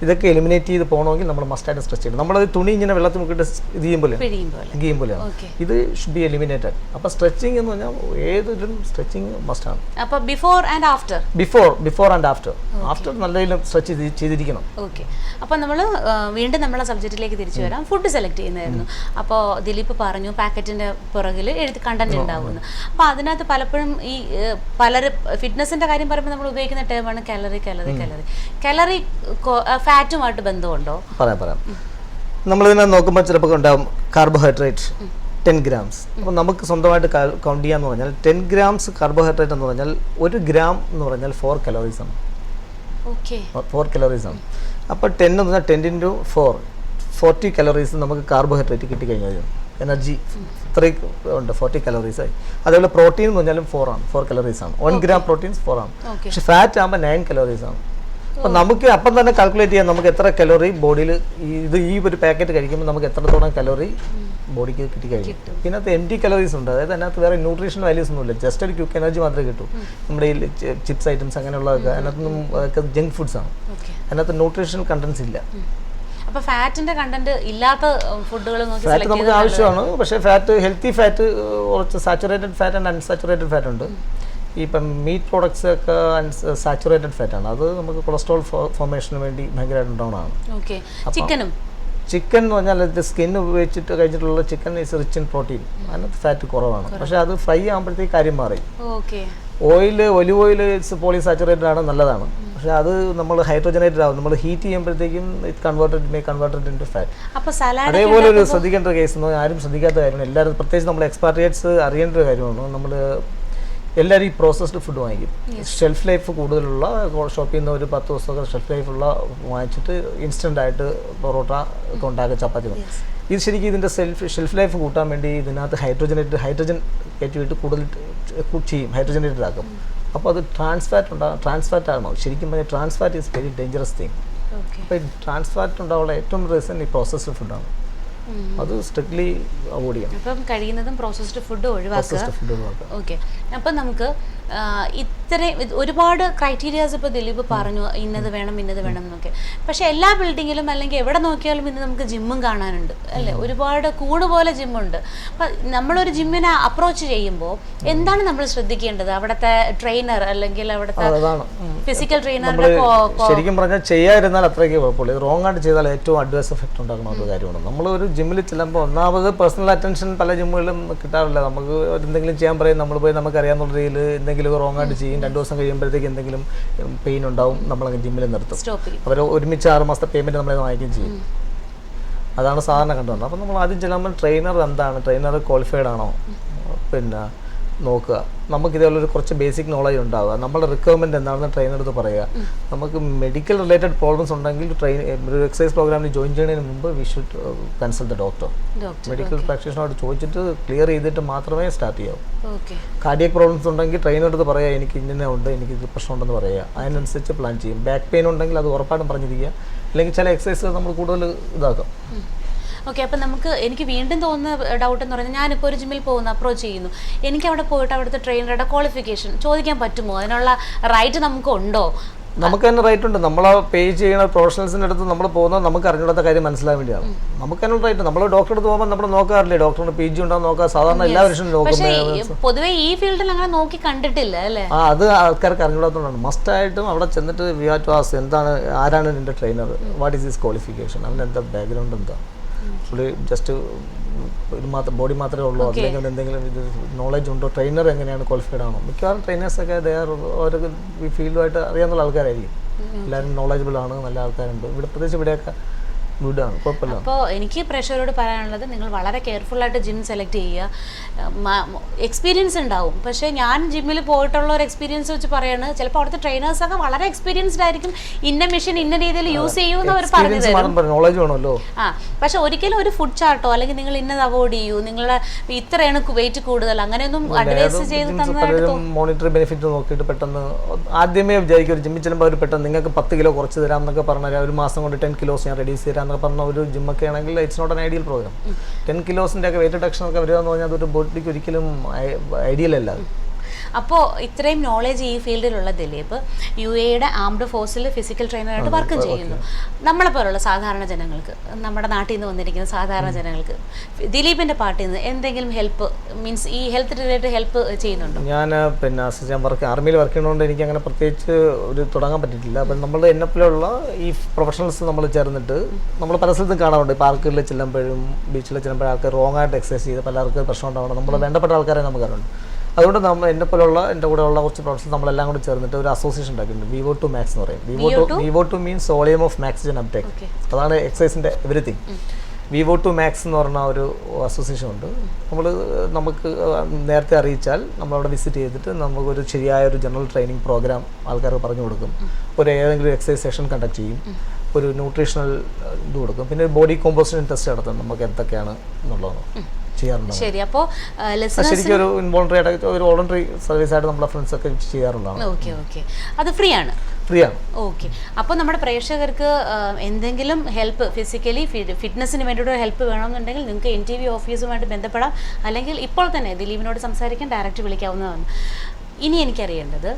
ഇതൊക്കെ എലിമിനേറ്റ് ചെയ്ത് പോകണമെങ്കിൽ നമ്മൾ മസ്റ്റായിട്ട് സ്ട്രെച്ച് ചെയ്യണം. നമ്മളത് തുണി ഇങ്ങനെ വെള്ളത്തിൽ മുക്കിയിട്ട് ഇത് ചെയ്യുമ്പോഴാണ് ഇത് ഷുഡ് ബി എലിമിനേറ്റഡ്. അപ്പോൾ സ്ട്രെച്ചിങ് എന്ന് പറഞ്ഞാൽ ഏതൊരു സ്ട്രെച്ചിങ് മസ്റ്റാണ്. അപ്പോൾ ബിഫോർ ആൻഡ് ആഫ്റ്റർ നല്ല സ്ട്രെച്ച് ചെയ്തിരിക്കണം. ഓക്കെ. അപ്പോൾ നമ്മൾ വീണ്ടും നമ്മളെ സബ്ജക്റ്റിലേക്ക് തിരിച്ചു വരാം. ഫുഡ് സെലക്ട് ചെയ്യുന്നതായിരുന്നു. അപ്പോൾ ദിലീപ് പറഞ്ഞു പാക്കറ്റിൻ്റെ പുറകിൽ കണ്ടന്റ് ഉണ്ടാവുമെന്ന്. അപ്പോൾ അതിനകത്ത് പലപ്പോഴും ഈ പലരും ഫിറ്റ്നസിൻ്റെ കാര്യം പറയുമ്പോൾ നമ്മൾ ഉപയോഗിക്കുന്ന ടേമാണ് കാലറി ഫാറ്റുമായിട്ട് ബന്ധമുണ്ടോ? പറയാം. നമ്മളിതിനെ നോക്കുമ്പോൾ ചിലപ്പോൾ ഉണ്ടാവും കാർബോഹൈഡ്രേറ്റ് 10 grams. അപ്പോൾ നമുക്ക് സ്വന്തമായിട്ട് കൗണ്ട് ചെയ്യാന്ന് പറഞ്ഞാൽ 10 grams കാർബോഹൈഡ്രേറ്റ് എന്ന് പറഞ്ഞാൽ 1 gram എന്ന് പറഞ്ഞാൽ 4 calories ആണ്. 4 calories ആണ്. അപ്പോൾ 10 എന്ന് പറഞ്ഞാൽ 10 into 4 40 calories നമുക്ക് കാർബോഹൈഡ്രേറ്റ് കിട്ടിക്കഴിഞ്ഞാൽ എനർജി ഇത്രയും ഉണ്ട്, 40 calories ആയി. അതേപോലെ പ്രോട്ടീൻ എന്ന് പറഞ്ഞാലും 4 ആണ്, 4 calories ആണ്. 1 gram പ്രോട്ടീൻസ് 4 ആണ്. പക്ഷെ ഫാറ്റ് ആകുമ്പോൾ 9 calories ആണ്. അപ്പം നമുക്ക് അപ്പം തന്നെ കാൽക്കുലേറ്റ് ചെയ്യാം നമുക്ക് എത്ര കലോറി ബോഡിയിൽ ഈ ഒരു പാക്കറ്റ് കഴിക്കുമ്പോൾ നമുക്ക് എത്രത്തോളം കലോറി ബോഡിക്ക് കിട്ടി കഴിയും. പിന്നെ അത് എംറ്റി കലോറീസ് ഉണ്ട്, അതായത് അതിനകത്ത് വേറെ ന്യൂട്രീഷൻ വാല്യൂസ് ഒന്നുമില്ല, ജസ്റ്റ് ഒരു ക്വിക്ക് എനർജി മാത്രമേ കിട്ടൂ. നമ്മുടെ ഈ ചിപ്സ് ഐറ്റംസ് അങ്ങനെയുള്ളതൊക്കെ അതിനകത്തൊന്നും അതൊക്കെ ജങ്ക് ഫുഡ്സ് ആണ്, അതിനകത്ത് ന്യൂട്രീഷണൽ കണ്ടൻസ് ഇല്ല. അപ്പോൾ ഫാറ്റിന്റെ കണ്ടന്റ് ഇല്ലാത്ത ഫുഡുകൾ നോക്കി ഫാറ്റ് നമുക്ക് ആവശ്യമാണ്, പക്ഷേ ഫാറ്റ് ഹെൽത്തി ഫാറ്റ് കുറച്ച് saturated fat and unsaturated fat ഉണ്ട്. ഇപ്പം മീറ്റ് പ്രോഡക്ട്സ് ഒക്കെ സാച്ചുറേറ്റഡ് ഫാറ്റാണ്, അത് നമുക്ക് കൊളസ്ട്രോൾ ഫോർമേഷന് വേണ്ടി ഭയങ്കരമായിട്ട് ഉണ്ടാവുന്നതാണ്. ഓക്കെ. ചിക്കൻ എന്ന് പറഞ്ഞാൽ സ്കിൻ ഉപയോഗിച്ചിട്ട് കഴിച്ചിട്ടുള്ള chicken is rich in protein, അതിനകത്ത് ഫാറ്റ് കുറവാണ്. പക്ഷേ അത് ഫ്രൈ ആകുമ്പോഴത്തേക്ക് കാര്യം മാറി. ഒലിവ് ഓയിൽ ഇറ്റ്സ് പോളിസാച്ചുറേറ്റഡ് ആണ്, നല്ലതാണ്. പക്ഷേ അത് നമ്മൾ ഹൈഡ്രോജനേറ്റഡ് ആവും, നമ്മൾ ഹീറ്റ് ചെയ്യുമ്പോഴത്തേക്കും കൺവേർട്ടഡ് ഇൻ ടു ഫാറ്റ്. അതേപോലെ ഒരു ശ്രദ്ധിക്കേണ്ട ഒരു കേസ് ആരും ശ്രദ്ധിക്കാത്ത കാര്യമാണ്, എല്ലാവരും പ്രത്യേകിച്ച് നമ്മൾ എക്സ്പാട്രിയേറ്റ്സ് അറിയേണ്ട ഒരു കാര്യമാണ്. നമ്മൾ എല്ലാവരും ഈ പ്രോസസ്ഡ് ഫുഡ് വാങ്ങിക്കും. ഷെൽഫ് ലൈഫ് കൂടുതലുള്ള ഷോപ്പിൽ നിന്ന് ഒരു 10 ദിവസമൊക്കെ ഷെൽഫ് ലൈഫുള്ള വാങ്ങിച്ചിട്ട് ഇൻസ്റ്റൻ്റ് ആയിട്ട് പൊറോട്ട ഒക്കെ ഉണ്ടാക്കുക, ചപ്പാത്തി. ഇത് ശരിക്കും ഇതിൻ്റെ ഷെൽഫ് ലൈഫ് കൂട്ടാൻ വേണ്ടി ഇതിനകത്ത് ഹൈഡ്രജൻ കയറ്റിയിട്ട് കൂടുതൽ ചെയ്യും, ഹൈഡ്രജനേറ്റഡ് ആക്കും. അപ്പോൾ അത് ട്രാൻസ്ഫാറ്റ് ആണോ ശരിക്കും പറഞ്ഞാൽ trans fat is very dangerous thing. അപ്പോൾ ഈ ട്രാൻസ്ഫാറ്റ് ഉണ്ടാവാനുള്ള ഏറ്റവും റീസൺ ഈ പ്രോസസ്ഡ് ഫുഡാണ്, അത് സ്ട്രിക്ട്ലി അവോയ്ഡ് ചെയ്യണം. അപ്പം കഴിയുന്നതും പ്രോസസ്ഡ് ഫുഡ് ഒഴിവാക്കുക. ഓക്കെ. അപ്പം നമുക്ക് ഇത്രയും ഒരുപാട് ക്രൈറ്റീരിയാസ് ഇപ്പോൾ ദിലീപ് പറഞ്ഞു, ഇന്നത് വേണം എന്നൊക്കെ. പക്ഷേ എല്ലാ ബിൽഡിങ്ങിലും അല്ലെങ്കിൽ എവിടെ നോക്കിയാലും ഇന്ന് നമുക്ക് ജിമ്മും കാണാനുണ്ട് അല്ലേ, ഒരുപാട് പോലെ ജിമ്മുണ്ട്. അപ്പം നമ്മളൊരു ജിമ്മിനെ അപ്രോച്ച് ചെയ്യുമ്പോൾ എന്താണ് നമ്മൾ ശ്രദ്ധിക്കേണ്ടത്? അവിടുത്തെ ട്രെയിനർ അല്ലെങ്കിൽ അവിടുത്തെ ഫിസിക്കൽ ട്രെയിനറുടെ ശരിക്കും പറഞ്ഞാൽ ചെയ്യാതിരുന്നാൽ അത്രയ്ക്ക് കുഴപ്പമില്ല, റോങ് ആയിട്ട് ചെയ്താൽ ഏറ്റവും അഡ്വേഴ്സ് എഫക്റ്റ് ഉണ്ടാക്കുന്ന ഒരു കാര്യമാണ്. നമ്മൾ ഒരു ജിമ്മിൽ ചെല്ലുമ്പോൾ ഒന്നാമത് പേഴ്സണൽ അറ്റൻഷൻ പല ജിമ്മുകളിലും കിട്ടാറില്ല. നമുക്ക് എന്തെങ്കിലും ചെയ്യാൻ പറയും, നമ്മൾ പോയി നമുക്കറിയാവുന്ന രീതിയിൽ എന്തെങ്കിലും റോങ് ആയിട്ട് ചെയ്യും. 2 ദിവസം കഴിയുമ്പോഴത്തേക്ക് എന്തെങ്കിലും പെയിൻ ഉണ്ടാവും, നമ്മളങ്ങ് ജിമ്മിൽ നിർത്തും. അവർ ഒരുമിച്ച് 6 മാസത്തെ പേയ്മെൻറ്റ് നമ്മളെ വാങ്ങിക്കുകയും ചെയ്യും. അതാണ് സാധാരണ കണ്ടുവന്നത്. അപ്പം നമ്മൾ ആദ്യം ചെല്ലുമ്പോൾ ട്രെയിനർ എന്താണ്, ട്രെയിനർ ക്വാളിഫൈഡ് ആണോ പിന്നെ നോക്കുക. നമുക്ക് ഇതേപോലൊരു കുറച്ച് ബേസിക് നോളജ് ഉണ്ടാവുക, നമ്മുടെ റിക്വയർമെൻറ്റ് എന്താണെന്ന് ട്രെയിനറടുത്ത് പറയുക. നമുക്ക് മെഡിക്കൽ റിലേറ്റഡ് പ്രോബ്ലംസ് ഉണ്ടെങ്കിൽ ഒരു എക്സസൈസ് പ്രോഗ്രാമിൽ ജോയിൻ ചെയ്യുന്നതിന് മുമ്പ് we should consult the doctor. Medical പ്രാക്ടീഷണറോട് ചോദിച്ചിട്ട് ക്ലിയർ ചെയ്തിട്ട് മാത്രമേ സ്റ്റാർട്ട് ചെയ്യാവൂ. കാർഡിയക് പ്രോബ്ലംസ് ഉണ്ടെങ്കിൽ ട്രെയിനറടുത്ത് പറയുക, എനിക്ക് ഇങ്ങനെ ഉണ്ട്, എനിക്ക് ഇത് പ്രശ്നമുണ്ടെന്ന് പറയുക, അതിനനുസരിച്ച് പ്ലാൻ ചെയ്യും. ബാക്ക് പെയിൻ ഉണ്ടെങ്കിൽ അത് ഉറപ്പായിട്ടും പറഞ്ഞിരിക്കുക, അല്ലെങ്കിൽ ചില എക്സസൈസ് നമ്മൾ കൂടുതൽ ഇതാക്കാം. ഓക്കെ. അപ്പം എനിക്ക് വീണ്ടും തോന്നുന്ന ഡൗട്ട് എന്ന് പറഞ്ഞാൽ, ഞാനിപ്പോൾ ഒരു ജിമ്മിൽ അപ്രോച്ച് ചെയ്യുന്നു, എനിക്ക് അവിടെ പോയിട്ട് അവിടുത്തെ ട്രെയിനറുടെ ക്വാളിഫിക്കേഷൻ ചോദിക്കാൻ പറ്റുമോ? അതിനുള്ള റൈറ്റ് നമുക്കുണ്ടോ? നമുക്ക് തന്നെ റൈറ്റ് ഉണ്ട്. നമ്മൾ പേ ചെയ്യുന്ന പ്രൊഫഷണൽസിൻ്റെ അടുത്ത് നമ്മൾ പോകുന്നത് നമുക്ക് അറിഞ്ഞിടാത്ത കാര്യം മനസ്സിലാൻ വേണ്ടിയാണ്. നമുക്ക് തന്നെ റൈറ്റ്. നമ്മൾ ഡോക്ടറുടെ അടുത്ത് പോകുമ്പോൾ നമ്മൾ നോക്കാറില്ലേ ഡോക്ടറിന് PG ഉണ്ടോ നോക്കാം, സാധാരണ എല്ലാ വർഷവും നോക്കും. പൊതുവെ ഈ ഫീൽഡിൽ അങ്ങനെ നോക്കി കണ്ടിട്ടില്ല അല്ലേ? അത് ആൾക്കാർക്ക് അറിഞ്ഞിടാത്തതുകൊണ്ടാണ്. മസ്റ്റായിട്ടും അവിടെ ചെന്നിട്ട് വി ഹാവ് ടു ആസ്ക്, എന്താണ്, ആരാണ് നിന്റെ trainer, what is his qualification, അവൻ്റെ എന്താ ബാക്ക്ഗ്രൗണ്ട്, എന്താ പുള്ളി ജസ്റ്റ് ബോഡി മാത്രമേ ഉള്ളൂ, അല്ലെങ്കിൽ എന്തെങ്കിലും ഇത് നോളജ് ഉണ്ടോ, ട്രെയിനർ എങ്ങനെയാണ്, ക്വാളിഫൈഡ് ആണോ. മിക്കവാറും ട്രെയിനേഴ്സൊക്കെ ഓരോ ഈ ഫീൽഡുമായിട്ട് അറിയാവുന്ന ആൾക്കാരായിരിക്കും. എല്ലാവരും നോളജബിൾ ആണ്, നല്ല ആൾക്കാരുണ്ട് ഇവിടെ, പ്രത്യേകിച്ച് ഇവിടെയൊക്കെ ഗുഡാണ്, കുഴപ്പമില്ല. അപ്പോൾ എനിക്ക് പ്രേക്ഷകരോട് പറയാനുള്ളത്, നിങ്ങൾ വളരെ കെയർഫുള്ളായിട്ട് ജിം സെലക്ട് ചെയ്യുക. എക്സ്പീരിയൻസ് ഉണ്ടാവും, പക്ഷേ ഞാൻ ജിമ്മിൽ പോയിട്ടുള്ള ഒരു എക്സ്പീരിയൻസ് വെച്ച് പറയാണ്, ചിലപ്പോൾ അവിടുത്തെ ട്രെയിനേഴ്സൊക്കെ വളരെ എക്സ്പീരിയൻസ്ഡ് ആയിരിക്കും, ഇന്ന മെഷീൻ ഇന്ന രീതിയിൽ യൂസ് ചെയ്യുമെന്ന് അവർ പറഞ്ഞു തരും. നോളജ് വേണമല്ലോ. പക്ഷെ ഒരിക്കലും ഒരു ഫുഡ് ചാർട്ടോ അല്ലെങ്കിൽ നിങ്ങൾ ഇന്നത് അവോയ്ഡ് ചെയ്യൂ, നിങ്ങളുടെ ഇത്രയാണ് വെയിറ്റ് കൂടുതൽ, അങ്ങനെയൊന്നും അഡ്വൈസ് ചെയ്ത് തന്നതായിട്ട് മോണിറ്ററി ബെനിഫിറ്റ് നോക്കിയിട്ട് പെട്ടെന്ന് ആദ്യമേ വിചാരിക്കും, ഒരു ജിമ്മിൽ ചെല്ലുമ്പോൾ അവർ പെട്ടെന്ന് നിങ്ങൾക്ക് 10 കിലോ കുറച്ച് തരാം എന്നൊക്കെ പറഞ്ഞാൽ, ഒരു മാസം കൊണ്ട് 10 കിലോസ് ഞാൻ റെഡ്യൂസ് തരാം എന്നൊക്കെ പറഞ്ഞ ഒരു ജിമ്മൊക്കെ ആണെങ്കിൽ it's not an ideal program. 10 കിലോസിൻ്റെ ഒക്കെ വെയിറ്റ് റിഡക്ഷൻ ഒക്കെ വരിക എന്ന് പറഞ്ഞാൽ അതൊരു ബോഡിക്ക് ഒരിക്കലും ഐഡിയൽ അല്ല. അപ്പോൾ ഇത്രയും നോളേജ് ഈ ഫീൽഡിലുള്ള ദിലീപ് UAEയുടെ ആംഡ് ഫോഴ്സിൽ ഫിസിക്കൽ ട്രെയിനറായിട്ട് വർക്കും ചെയ്യുന്നു. നമ്മളെപ്പോലുള്ള സാധാരണ ജനങ്ങൾക്ക്, നമ്മുടെ നാട്ടിൽ നിന്ന് വന്നിരിക്കുന്ന സാധാരണ ജനങ്ങൾക്ക് ദിലീപിൻ്റെ പാർട്ടിയിൽ നിന്ന് എന്തെങ്കിലും ഹെൽപ്പ്, മീൻസ് ഈ ഹെൽത്ത് റിലേറ്റഡ് ഹെൽപ്പ് ചെയ്യുന്നുണ്ടോ? ഞാൻ ആർമിയിൽ വർക്ക് ചെയ്യുന്നതുകൊണ്ട് എനിക്ക് അങ്ങനെ പ്രത്യേകിച്ച് ഒരു തുടങ്ങാൻ പറ്റിയിട്ടില്ല. അപ്പം നമ്മൾ എന്നെപ്പോലുള്ള ഈ പ്രൊഫഷണൽസ് നമ്മൾ ചേർന്നിട്ട് നമ്മൾ പല സ്ഥലത്തും കാണാറുണ്ട്. പാർക്കുകളിൽ ചെല്ലുമ്പോഴും ബീച്ചിൽ ചെല്ലുമ്പോഴും ആൾക്കാർ റോങ് ആയിട്ട് എക്സസൈസ് ചെയ്ത് പലർക്കും പ്രശ്നം ഉണ്ടാവണം. നമ്മൾ വേണ്ടപ്പെട്ട ആൾക്കാരെ നമുക്ക് അറിയുന്നുണ്ട്. അതുകൊണ്ട് നമ്മൾ എന്നെപ്പോലുള്ള എൻ്റെ കൂടെ ഉള്ള കുറച്ച് പ്രൊഫഷണൽസ് നമ്മളെല്ലാം കൂടി ചേർന്നിട്ട് ഒരു അസോസിയേഷൻ ഉണ്ടാക്കിയിട്ടുണ്ട്, VO2 Max എന്ന് പറയും. VO2 means volume of oxygen uptake. അതാണ് എക്സസൈസിൻ്റെ എവരിത്തിങ്. VO2 Max എന്ന് പറഞ്ഞ ഒരു അസോസിയേഷൻ ഉണ്ട്. നമുക്ക് നേരത്തെ അറിയിച്ചാൽ നമ്മളവിടെ വിസിറ്റ് ചെയ്തിട്ട് നമുക്കൊരു ശരിയായ ഒരു ജനറൽ ട്രെയിനിങ് പ്രോഗ്രാം ആൾക്കാർക്ക് പറഞ്ഞു കൊടുക്കും. ഏതെങ്കിലും എക്സസൈസ് സെഷൻ കണ്ടക്ട് ചെയ്യും, ഒരു ന്യൂട്രീഷണൽ ഇത് കൊടുക്കും, പിന്നെ ബോഡി കോമ്പോസിഷൻ ടെസ്റ്റ് നടത്തും, നമുക്ക് എന്തൊക്കെയാണ് എന്നുള്ളതാണ് ചെയ്യാറുണ്ട്. ശരി. അപ്പോൾ ശരിക്കും ഒരു ഇൻവോളണ്ടറി ആയിട്ട് ഒരു വോളണ്ടറി സർവീസ് ആയിട്ട് നമ്മുടെ ഫ്രണ്ട്സ് ഒക്കെ ചെയ്യാറുള്ളതാണ്. ഓക്കെ. അത് ഫ്രീ ആണ്. ഓക്കെ. അപ്പോൾ നമ്മുടെ പ്രേക്ഷകർക്ക് എന്തെങ്കിലും ഹെൽപ്പ്, ഫിസിക്കലി ഫിറ്റ്നസ്സിന് വേണ്ടിയിട്ട് ഹെൽപ്പ് വേണമെന്നുണ്ടെങ്കിൽ നിങ്ങൾക്ക് NTV ഓഫീസുമായിട്ട് ബന്ധപ്പെടാം, അല്ലെങ്കിൽ ഇപ്പോൾ തന്നെ ദിലീപിനോട് സംസാരിക്കാൻ ഡയറക്റ്റ് വിളിക്കാവുന്നതാണ്. ഇനി എനിക്കറിയേണ്ടത്,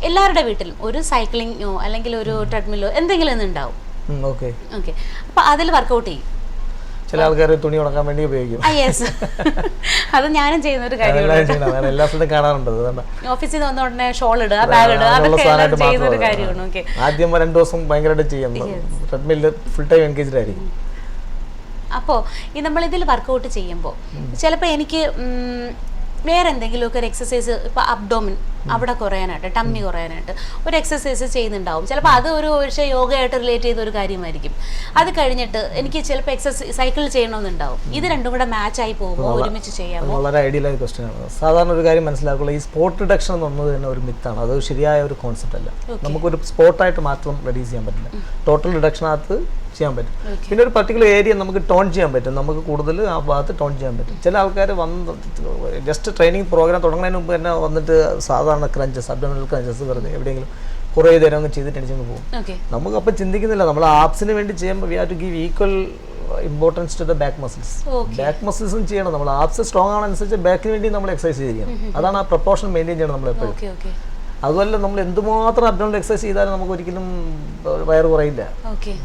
എല്ലാവരുടെ വീട്ടിലും ഒരു സൈക്ലിങ്ങോ അല്ലെങ്കിൽ ഒരു ട്രെഡ്മില്ലോ എന്തെങ്കിലും ഒന്നും ഉണ്ടാവും ഓക്കെ. ഓക്കെ, അപ്പോൾ അതിൽ വർക്കൗട്ട് ചെയ്യും. ചില ആൾക്കാർ തുണി ഉണക്കാൻ വേണ്ടി ഉപയോഗിക്കും. യെസ്, അത് ഞാനും ചെയ്യുന്ന ഒരു കാര്യമാണ്. എല്ലാ സ്ഥലത്തും കാണാറുണ്ട്. ഓഫീസിൽ നിന്ന് വന്ന ഉടനെ ഷോൾ ഇടുക, ബാഗ് ഇടുക, അതൊക്കെ എല്ലാവരും ചെയ്യുന്ന ഒരു കാര്യമാണ്. ഓക്കെ, ആദ്യം 2 ദിവസം ഭയങ്കരമായിട്ട് ചെയ്യും, ട്രെഡ്മില്ലിൽ ഫുൾ ടൈം എൻഗേജ്ഡ് ആയിരിക്കും. അപ്പോൾ ഈ നമ്മളിതിൽ വർക്കൗട്ട് ചെയ്യുമ്പോൾ ചിലപ്പോൾ എനിക്ക് വേറെ എന്തെങ്കിലുമൊക്കെ ഒരു എക്സസൈസ്, ഇപ്പോൾ അബ്ഡോമിൻ അവിടെ കുറയാനായിട്ട്, ടമ്മി കുറയാനായിട്ട് ഒരു എക്സസൈസ് ചെയ്യുന്നുണ്ടാവും. ചിലപ്പോൾ അത് പക്ഷേ യോഗയായിട്ട് റിലേറ്റ് ചെയ്ത ഒരു കാര്യമായിരിക്കും. അത് കഴിഞ്ഞിട്ട് എനിക്ക് ചിലപ്പോൾ എക്സസൈസ് സൈക്കിൾ ചെയ്യണമെന്നുണ്ടാവും. ഇത് രണ്ടും കൂടെ മാച്ച് ആയി പോകുമ്പോൾ ഒരുമിച്ച് ചെയ്യാമോ? വളരെ ഐഡിയലായ ക്വസ്റ്റ്യൻ ആണ്. സാധാരണ ഒരു കാര്യം മനസ്സിലാക്കുള്ളൂ, ഈ സ്പോർട്ട് റിഡക്ഷൻ എന്നുള്ളത് തന്നെ ഒരു മിത്താണ്. അത് ശരിയായ ഒരു കോൺസെപ്റ്റ് അല്ല. നമുക്കൊരു സ്പോർട്ടായിട്ട് മാത്രം റെഡ്യൂസ് ചെയ്യാൻ പറ്റില്ല. ടോട്ടൽ റിഡക്ഷനകത്ത് ചെയ്യാൻ പറ്റും. പിന്നെ ഒരു പർട്ടിക്കുലർ ഏരിയ നമുക്ക് ടോൺ ചെയ്യാൻ പറ്റും. നമുക്ക് കൂടുതൽ ആ ഭാഗത്ത് ടോൺ ചെയ്യാൻ പറ്റും. ചില ആൾക്കാർ ജസ്റ്റ് ട്രെയിനിങ് പ്രോഗ്രാം തുടങ്ങുന്നതിന് മുമ്പ് തന്നെ വന്നിട്ട് സാധാരണ ക്രഞ്ചസ്, അബ്ഡോമിനൽ ക്രഞ്ചസ് വെറുതെ എവിടെയെങ്കിലും കുറേ നേരം അങ്ങ് ചെയ്തിട്ട് എണിച്ചങ്ങ് പോകും. നമുക്കപ്പം ചിന്തിക്കുന്നില്ല, നമ്മൾ ആപ്സിന് വേണ്ടി ചെയ്യുമ്പോൾ we have to give equal importance to the back muscles. Back മസിൽസും ചെയ്യണം. നമ്മൾ ആപ്സ് സ്ട്രോങ് ആണെന്നനുസരിച്ച് ബാക്കിന് വേണ്ടി നമ്മൾ എക്സസൈസ് ചെയ്യണം. അതാണ് ആ പ്രൊപ്പോർഷൻ മെയിൻറ്റെയിൻ ചെയ്യണം നമ്മൾ എപ്പോഴും. അതുപോലെ നമ്മൾ എന്തുമാത്രം അബ്ഡോമിനൽ എക്സസൈസ് ചെയ്താലും നമുക്ക് ഒരിക്കലും വയറ് കുറയില്ല.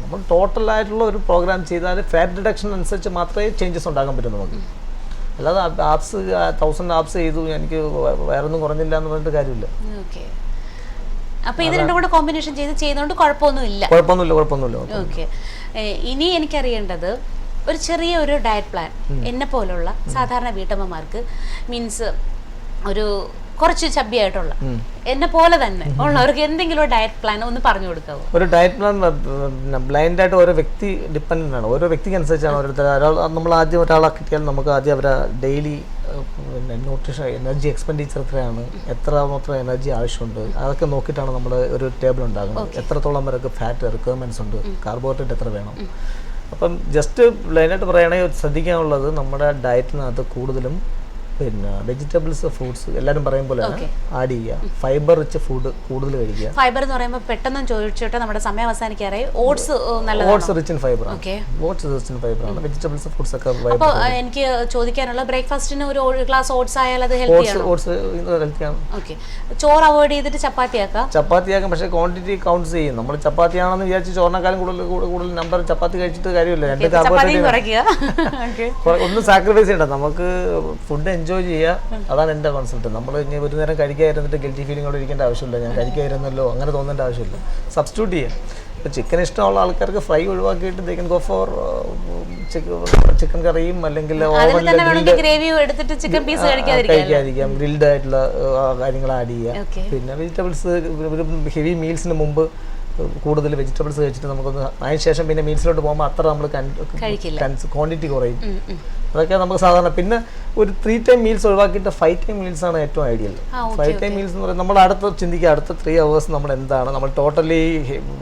നമ്മൾ ടോട്ടലായിട്ടുള്ള ഒരു പ്രോഗ്രാം ചെയ്താൽ ഫാറ്റ് റിഡക്ഷൻ അനുസരിച്ച് മാത്രമേ ചേഞ്ചസ് ഉണ്ടാക്കാൻ പറ്റൂ നമുക്ക്. അല്ലാതെ ആപ്സ് 1000 ആപ്സ് ചെയ്തു എനിക്ക് വയറൊന്നും കുറഞ്ഞില്ല എന്ന് പറഞ്ഞിട്ട് കാര്യമില്ല. അപ്പോൾ ഇത് രണ്ടും കൂടെ കോമ്പിനേഷൻ ചെയ്യുന്നതുകൊണ്ട് കുഴപ്പമൊന്നുമില്ല. ഓക്കെ, ഇനി എനിക്കറിയേണ്ടത് ഒരു ചെറിയ ഒരു ഡയറ്റ് പ്ലാൻ എന്നെ പോലുള്ള സാധാരണ വീട്ടമ്മമാർക്ക്, മീൻസ് ഒരു കുറച്ച് ചബ്ബിയായിട്ടുള്ള എന്നെ പോലെ തന്നെ ഉള്ളവർക്ക് എന്തെങ്കിലും ഡയറ്റ് പ്ലാൻ ഒന്ന് പറഞ്ഞു കൊടുക്കാവോ? ഒരു ഡയറ്റ് പ്ലാൻ ബ്ലൈൻഡ് ആയിട്ട് ഓരോ വ്യക്തി ഡിപ്പെൻഡൻ്റ് ആണ്. ഓരോ വ്യക്തിക്ക് അനുസരിച്ചാണ് ഓരോരുത്തർ. നമ്മൾ ആദ്യം ഒരാളെ കിട്ടിയാൽ നമുക്ക് ആദ്യം അവരെ ഡെയിലി ന്യൂട്രീഷൻ എനർജി എക്സ്പെൻഡിച്ചർ എത്രയാണ്, എത്രമാത്രം എനർജി ആവശ്യമുണ്ട്, അതൊക്കെ നോക്കിയിട്ടാണ് നമ്മൾ ഒരു ടേബിൾ ഉണ്ടാകുന്നത്. എത്രത്തോളം വരെയൊക്കെ ഫാറ്റ് റിക്വയർമെൻറ്റ്സ് ഉണ്ട്, കാർബോഹൈഡ്രേറ്റ് എത്ര വേണം. അപ്പം ജസ്റ്റ് ബ്ലൈൻഡായിട്ട് പറയുകയാണെങ്കിൽ ശ്രദ്ധിക്കാനുള്ളത് നമ്മുടെ ഡയറ്റിനകത്ത് കൂടുതലും പിന്നെ വെജിറ്റബിൾസ്, ഫ്രൂട്ട്സ് എല്ലാവരും പറയും പോലെ ആഡ് ചെയ്യുക. ഫൈബർ റിച്ച് ഫുഡ് കൂടുതൽ കഴിക്കുക. ഫൈബർ എന്ന് പറയുമ്പോൾ പെട്ടെന്ന് ചോദിച്ചിട്ട് നമ്മുടെ സമയം അവസാനിക്കാറായി. ഓട്സ് നല്ലതാണ്. ഓട്സ് റിച്ച് ഇൻ ഫൈബർ ആണ്. ഓട്സ് റിച്ച് ഇൻ ഫൈബർ ആണ്. വെജിറ്റബിൾസ്, ഫ്രൂട്ട്സ് ഒക്കെ. അപ്പോൾ എനിക്ക് ചോദിക്കാനുള്ള ബ്രേക്ക്ഫാസ്റ്റിന് ഒരു ഗ്ലാസ് ഓട്സ് ആയാൽ അത് ഹെൽത്തിയാണ്. ഓട്സ് ഹെൽത്തിയാണ്. ഓക്കെ, ചോറ് അവോയ്ഡ് ചെയ്തിട്ട് ചപ്പാത്തിയാക്കാം. പക്ഷേ ക്വാണ്ടിറ്റി കൗണ്ട് ചെയ്യും. നമ്മൾ ചപ്പാത്തിയാണെന്ന് വിചാരിച്ച് ചോറിനേക്കാളും കൂടുതൽ നമ്പർ ചപ്പാത്തി കഴിച്ചിട്ട് കാര്യമില്ല. 2 കാർബോഹൈഡ്രേറ്റ് ഒന്നും സാക്രിഫൈസ് ചെയ്യണ്ട. നമുക്ക് ഫുഡ് എൻജോയ് ചെയ്യുക. അതാണ് എൻ്റെ കോൺസെപ്റ്റ്. നമ്മൾ ഇനി ഒരു നേരം കഴിക്കാതിരുന്നിട്ട് ഗിൽറ്റി ഫീലിങ്ങോട് ഇരിക്കേണ്ട ആവശ്യമില്ല. ഞാൻ കഴിക്കാതിരുന്നല്ലോ അങ്ങനെ തോന്നേണ്ട ആവശ്യമില്ല. സബ്സ്റ്റിറ്റ്യൂട്ട് ചെയ്യാം. ഇപ്പോൾ ചിക്കൻ ഇഷ്ടമുള്ള ആൾക്കാർക്ക് ഫ്രൈ ഒഴിവാക്കിയിട്ട് ദേ കൻ ഗോ ഫോർ ചിക്കൻ കറിയും അല്ലെങ്കിൽ കഴിക്കാതിരിക്കാം. ഗ്രിൽഡ് ആയിട്ടുള്ള കാര്യങ്ങൾ ആഡ് ചെയ്യുക. പിന്നെ വെജിറ്റബിൾസ് ഹെവി മീൽസിന് മുമ്പ് കൂടുതൽ വെജിറ്റബിൾസ് കഴിച്ചിട്ട് നമുക്കൊന്ന് അതിന് ശേഷം പിന്നെ മീൽസിലോട്ട് പോകുമ്പോൾ അത്ര നമ്മൾ ക്വാണ്ടിറ്റി കുറയും. അതൊക്കെ നമുക്ക് സാധാരണ. പിന്നെ ഒരു 3 ടൈം മീൽസ് ഒഴിവാക്കിയിട്ട് 5 ടൈം മീൽസ് ആണ് ഏറ്റവും ഐഡിയൽ. 5 ടൈം മീൽസ് എന്ന് പറയുന്നത് നമ്മൾ അടുത്ത ചിന്തിക്കുക, അടുത്ത 3 hours നമ്മൾ എന്താണ്, നമ്മൾ ടോട്ടലി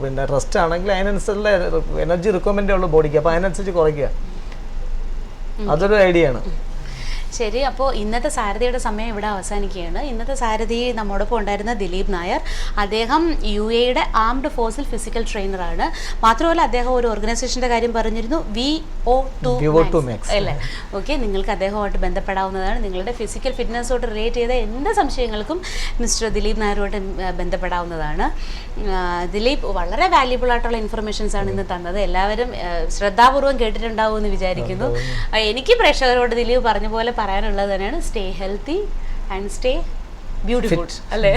പിന്നെ റെസ്റ്റ് ആണെങ്കിൽ അതിനനുസരിച്ചുള്ള എനർജി റിക്വയർമെൻ്റ് ഉള്ള ബോഡിക്ക്, അപ്പോൾ അതിനനുസരിച്ച് കുറയ്ക്കുക. അതൊരു ഐഡിയ ആണ്. ശരി, അപ്പോൾ ഇന്നത്തെ സാരഥിയുടെ സമയം ഇവിടെ അവസാനിക്കുകയാണ്. ഇന്നത്തെ സാരഥി നമ്മോടൊപ്പം ഉണ്ടായിരുന്ന ദിലീപ് നായർ. അദ്ദേഹം UAE ആംഡ് ഫോഴ്സിൽ ഫിസിക്കൽ ട്രെയിനറാണ്. മാത്രമല്ല അദ്ദേഹം ഒരു ഓർഗനൈസേഷൻ്റെ കാര്യം പറഞ്ഞിരുന്നു, VO2 Max അല്ലേ? ഓക്കെ, നിങ്ങൾക്ക് അദ്ദേഹവുമായിട്ട് ബന്ധപ്പെടാവുന്നതാണ്. നിങ്ങളുടെ ഫിസിക്കൽ ഫിറ്റ്നസ്സോട്ട് റിലേറ്റ് ചെയ്ത എന്ത് സംശയങ്ങൾക്കും മിസ്റ്റർ ദിലീപ് നായരുമായിട്ട് ബന്ധപ്പെടാവുന്നതാണ്. ദിലീപ് വളരെ വാല്യുബിൾ ആയിട്ടുള്ള ഇൻഫർമേഷൻസ് ആണ് ഇന്ന് തന്നത്. എല്ലാവരും ശ്രദ്ധാപൂർവം കേട്ടിട്ടുണ്ടാവും എന്ന് വിചാരിക്കുന്നു. എനിക്ക് പ്രേക്ഷകരോട് ദിലീപ് പറഞ്ഞ പോലെ പറയാനുള്ളത് തന്നെയാണ്, stay healthy and stay beautiful അല്ലേ?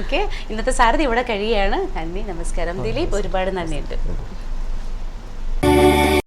ഓക്കെ, ഇന്നത്തെ സാരഥി ഇവിടെ കഴിയുകയാണ്. നന്ദി, നമസ്കാരം ദിലീപ്. ഒരുപാട് നന്ദിയുണ്ട്.